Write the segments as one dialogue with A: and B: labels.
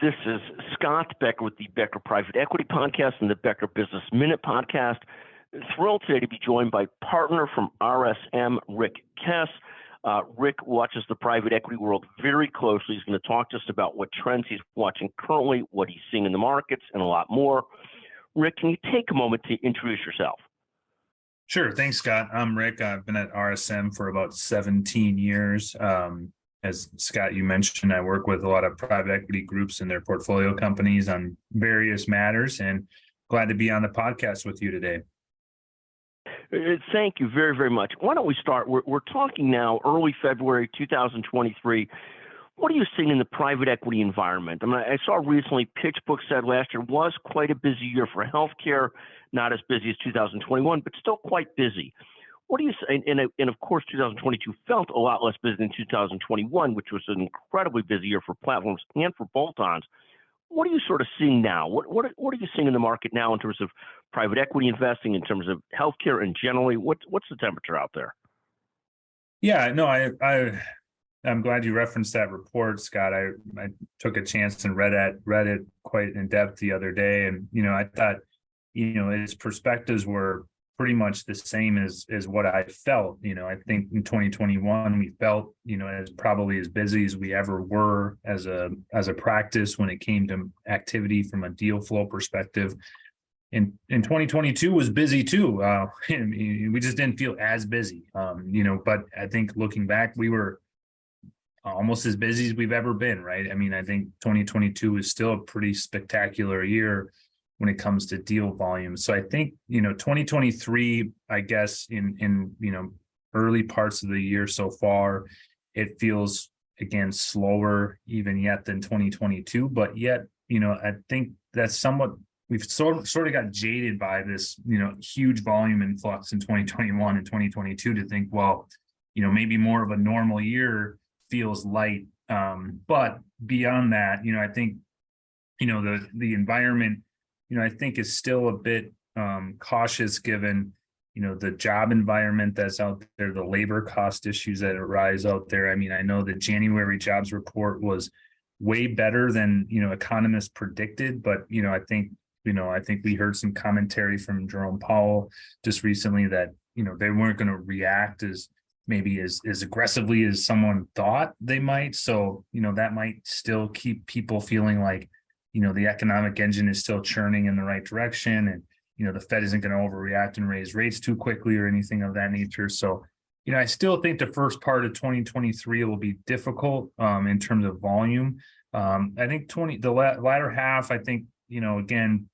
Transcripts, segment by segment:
A: This is Scott Becker with the Becker Private Equity Podcast and the Becker Business Minute Podcast. Thrilled today to be joined by partner from RSM, Rick Kes. Rick watches the private equity world very closely. He's going to talk to us about what trends he's watching currently, what he's seeing in the markets, and a lot more. Rick, can you take a moment to introduce yourself?
B: Sure. Thanks, Scott. I'm Rick. I've been at RSM for about 17 years. As Scott, you mentioned, I work with a lot of private equity groups and their portfolio companies on various matters, and glad to be on the podcast with you today.
A: Thank you very, very much. Why don't we start? We're talking now early February 2023. What are you seeing in the private equity environment? I mean, I saw recently PitchBook said last year was quite a busy year for healthcare, not as busy as 2021, but still quite busy. What do you say? And of course, 2022 felt a lot less busy than 2021, which was an incredibly busy year for platforms and for bolt-ons. What are you sort of seeing now? What are you seeing in the market now in terms of private equity investing, in terms of healthcare, and generally, what's the temperature out there?
B: Yeah, no, I'm glad you referenced that report, Scott. I took a chance and read it quite in depth the other day, and I thought his perspectives were pretty much the same as what I felt. I think in 2021 we felt as probably as busy as we ever were as a practice when it came to activity from a deal flow perspective. And 2022 was busy too. We just didn't feel as busy, but I think looking back, we were almost as busy as we've ever been, right? I mean, I think 2022 is still a pretty spectacular year when it comes to deal volume. So I think, 2023, I guess in early parts of the year so far, it feels again slower even yet than 2022. But yet, I think that's somewhat, we've sort of got jaded by this, huge volume influx in 2021 and 2022 to think, well, maybe more of a normal year feels light. But beyond that, I think, the environment, I think is still a bit cautious given, the job environment that's out there, the labor cost issues that arise out there. I mean, I know the January jobs report was way better than, economists predicted, but, I think we heard some commentary from Jerome Powell just recently that, they weren't going to react as aggressively as someone thought they might. So, that might still keep people feeling like, the economic engine is still churning in the right direction, and, the Fed isn't going to overreact and raise rates too quickly or anything of that nature. So, I still think the first part of 2023 will be difficult in terms of volume. I think the latter half, I think, again,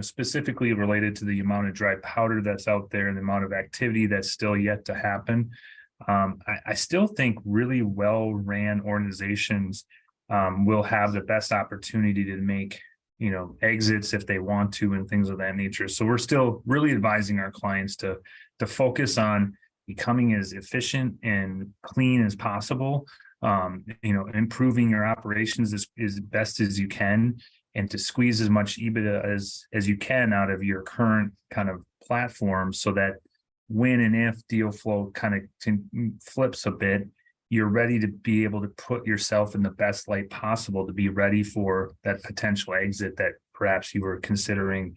B: specifically related to the amount of dry powder that's out there and the amount of activity that's still yet to happen. I still think really well-ran organizations will have the best opportunity to make, exits if they want to and things of that nature. So we're still really advising our clients to focus on becoming as efficient and clean as possible, improving your operations as best as you can, and to squeeze as much EBITDA as you can out of your current kind of platform so that when and if deal flow kind of flips a bit, you're ready to be able to put yourself in the best light possible to be ready for that potential exit that perhaps you were considering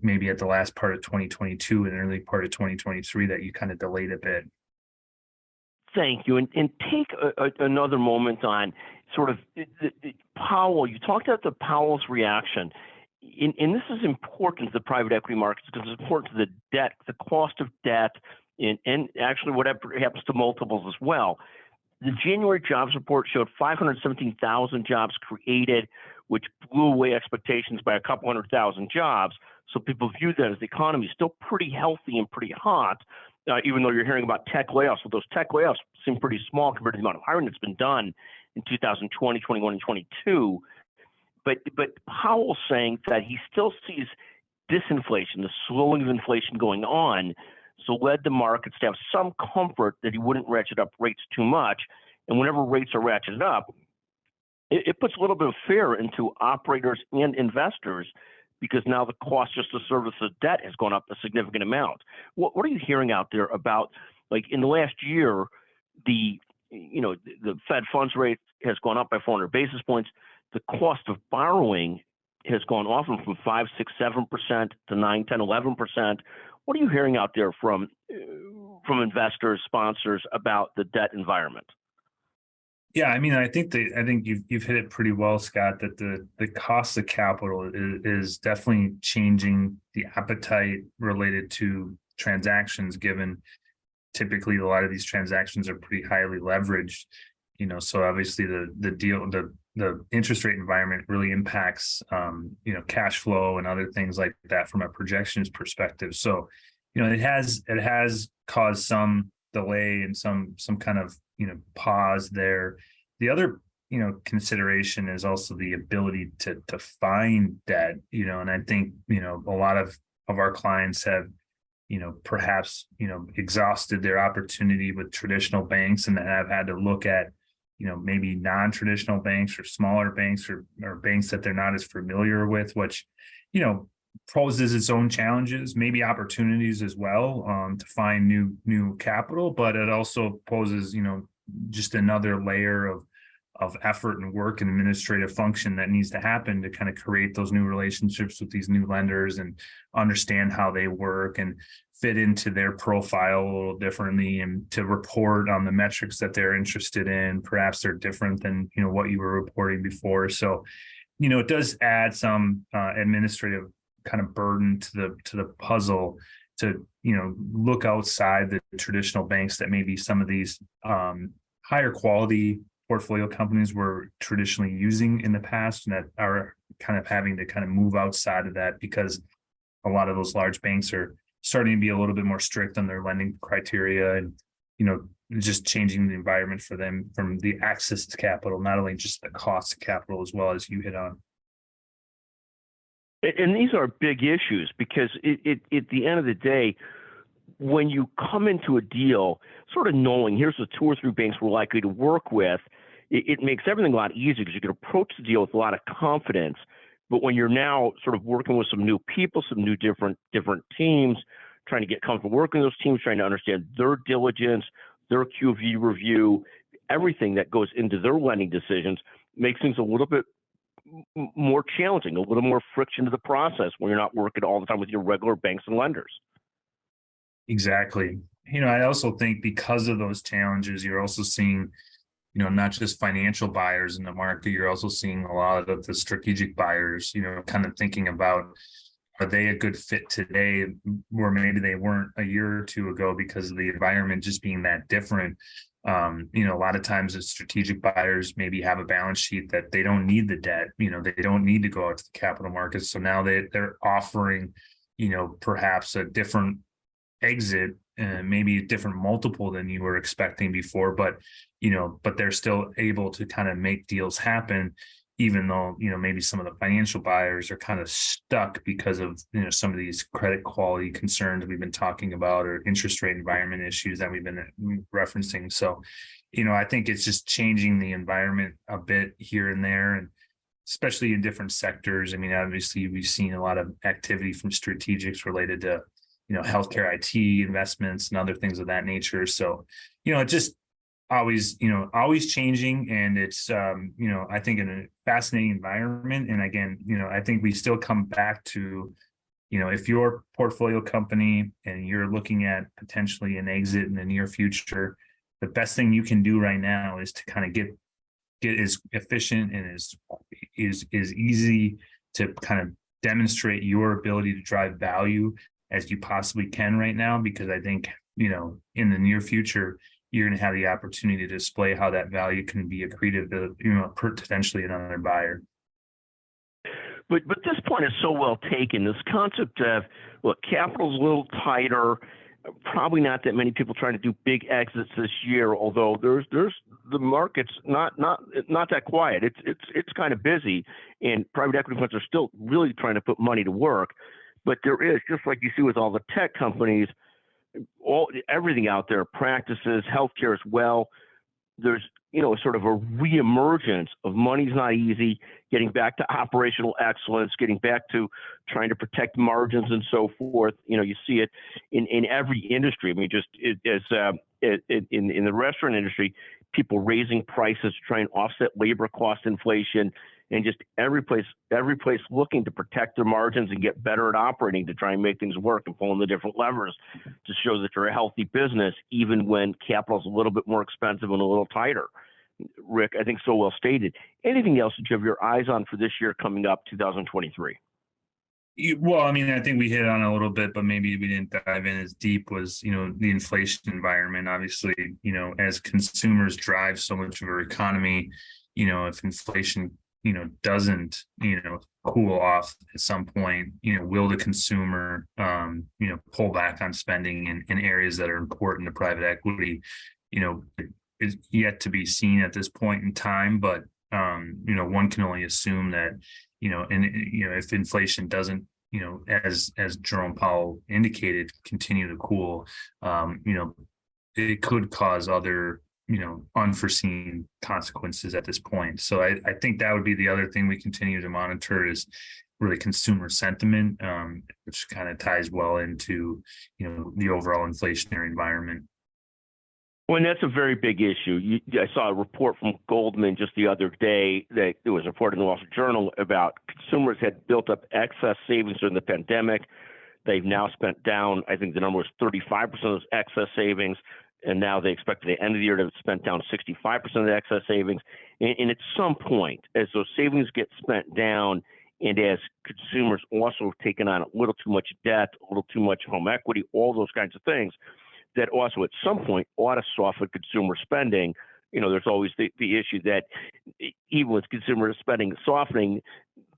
B: maybe at the last part of 2022 and early part of 2023 that you kind of delayed a bit.
A: Thank you. And take another moment on sort of Powell. You talked about the Powell's reaction. And this is important to the private equity markets because it's important to the debt, the cost of debt, and actually whatever happens to multiples as well. The January jobs report showed 517,000 jobs created, which blew away expectations by a couple 100,000 jobs. So people view that as the economy is still pretty healthy and pretty hot, even though you're hearing about tech layoffs. Well, those tech layoffs seem pretty small compared to the amount of hiring that's been done in 2020, 21, and 22. But Powell's saying that he still sees disinflation, the slowing of inflation going on, so led the markets to have some comfort that he wouldn't ratchet up rates too much. And whenever rates are ratcheted up, it puts a little bit of fear into operators and investors because now the cost just to service the debt has gone up a significant amount. What are you hearing out there about, like in the last year, the Fed funds rate has gone up by 400 basis points. the cost of borrowing has gone often from 5, 6, 7% to 9, 10, 11%. What are you hearing out there from investors, sponsors about the debt environment?
B: Yeah, I mean, I think you've hit it pretty well, Scott, that the cost of capital is definitely changing the appetite related to transactions, given typically a lot of these transactions are pretty highly leveraged. So obviously the interest rate environment really impacts cash flow and other things like that from a projections perspective. So it has caused some delay and some kind of pause there. The other consideration is also the ability to find debt, and I think a lot of our clients have perhaps exhausted their opportunity with traditional banks and have had to look at maybe non-traditional banks or smaller banks or banks that they're not as familiar with, which poses its own challenges, maybe opportunities as well, to find new capital, but it also poses just another layer of effort and work and administrative function that needs to happen to kind of create those new relationships with these new lenders and understand how they work and fit into their profile a little differently, and to report on the metrics that they're interested in. Perhaps they're different than what you were reporting before. So it does add some administrative kind of burden to the puzzle to look outside the traditional banks that maybe some of these higher quality portfolio companies were traditionally using in the past, and that are kind of having to kind of move outside of that because a lot of those large banks are starting to be a little bit more strict on their lending criteria, and just changing the environment for them from the access to capital, not only just the cost of capital, as well as you hit on.
A: And these are big issues because at the end of the day, when you come into a deal, sort of knowing here's the 2 or 3 banks we're likely to work with, it makes everything a lot easier because you can approach the deal with a lot of confidence. But when you're now sort of working with some new people, some new different teams, trying to get comfortable working with those teams, trying to understand their diligence, their QV review, everything that goes into their lending decisions makes things a little bit more challenging, a little more friction to the process when you're not working all the time with your regular banks and lenders.
B: Exactly. I also think because of those challenges, you're also seeing, not just financial buyers in the market, you're also seeing a lot of the strategic buyers, kind of thinking about, are they a good fit today where maybe they weren't a year or 2 ago because of the environment just being that different. A lot of times the strategic buyers maybe have a balance sheet that they don't need the debt, they don't need to go out to the capital markets. So now they're offering, perhaps a different exit and maybe a different multiple than you were expecting before, but they're still able to kind of make deals happen, even though maybe some of the financial buyers are kind of stuck because of some of these credit quality concerns we've been talking about, or interest rate environment issues that we've been referencing. So I think it's just changing the environment a bit here and there, and especially in different sectors. I mean, obviously we've seen a lot of activity from strategics related to healthcare IT investments and other things of that nature. So, it just always changing, and it's, I think in a fascinating environment. And again, I think we still come back to, if you're a portfolio company and you're looking at potentially an exit in the near future, the best thing you can do right now is to kind of get as efficient and is easy to kind of demonstrate your ability to drive value as you possibly can right now, because I think, in the near future, you're going to have the opportunity to display how that value can be accretive to, potentially another buyer.
A: But this point is so well taken. This concept of, look, capital's a little tighter, probably not that many people trying to do big exits this year, although there's the market's not that quiet. It's kind of busy, and private equity funds are still really trying to put money to work. But there is, just like you see with all the tech companies, everything out there, practices, healthcare as well. There's, sort of a reemergence of money's not easy, getting back to operational excellence, getting back to trying to protect margins and so forth. You see it in every industry. I mean, just in the restaurant industry, people raising prices to try and offset labor cost inflation. and just every place looking to protect their margins and get better at operating to try and make things work and pulling the different levers to show that they're a healthy business, even when capital's a little bit more expensive and a little tighter. Rick, I think so well stated. Anything else that you have your eyes on for this year coming up, 2023?
B: Well, I mean, I think we hit on a little bit, but maybe we didn't dive in as deep was, the inflation environment. Obviously, as consumers drive so much of our economy, if inflation, doesn't, cool off at some point, will the consumer, pull back on spending in areas that are important to private equity? It's yet to be seen at this point in time, but, one can only assume that, if inflation doesn't, as Jerome Powell indicated, continue to cool, it could cause other, unforeseen consequences at this point. So I think that would be the other thing we continue to monitor is really consumer sentiment, which kind of ties well into, the overall inflationary environment.
A: Well, and that's a very big issue. I saw a report from Goldman just the other day that it was reported in the Wall Street Journal about consumers had built up excess savings during the pandemic. They've now spent down, I think the number was 35% of those excess savings, and now they expect at the end of the year to have spent down 65% of the excess savings. And at some point, as those savings get spent down, and as consumers also have taken on a little too much debt, a little too much home equity, all those kinds of things, that also at some point ought to soften consumer spending. There's always the issue that even with consumer spending softening,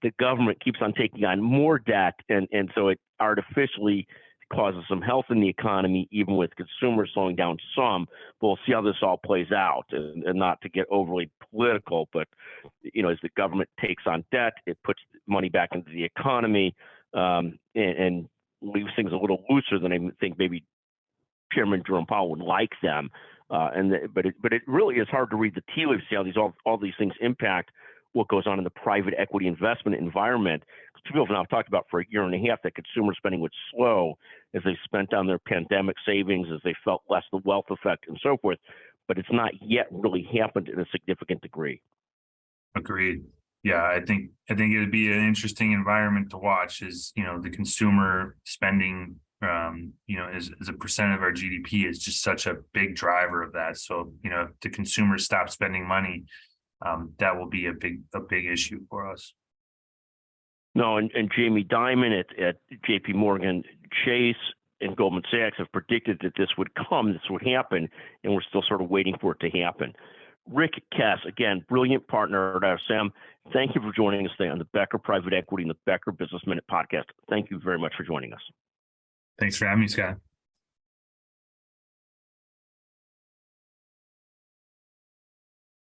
A: the government keeps on taking on more debt, and so it artificially causes some health in the economy, even with consumers slowing down some. But we'll see how this all plays out, and not to get overly political, but as the government takes on debt, it puts money back into the economy, and leaves things a little looser than I think maybe Chairman Jerome Powell would like them, but it really is hard to read the tea leaves, see how all these things impact what goes on in the private equity investment environment. People have now talked about for a year and a half that consumer spending would slow as they spent down their pandemic savings, as they felt less the wealth effect and so forth, but it's not yet really happened in a significant degree.
B: Agreed. Yeah, I think it would be an interesting environment to watch. Is the consumer spending, as a percent of our GDP is just such a big driver of that. So, if the consumers stop spending money, that will be a big issue for us.
A: No, and Jamie Dimon at JP Morgan Chase and Goldman Sachs have predicted that this would happen, and we're still sort of waiting for it to happen. Rick Kes, again, brilliant partner at RSM. Thank you for joining us today on the Becker Private Equity and the Becker Business Minute podcast. Thank you very much for joining us.
B: Thanks for having me, Scott.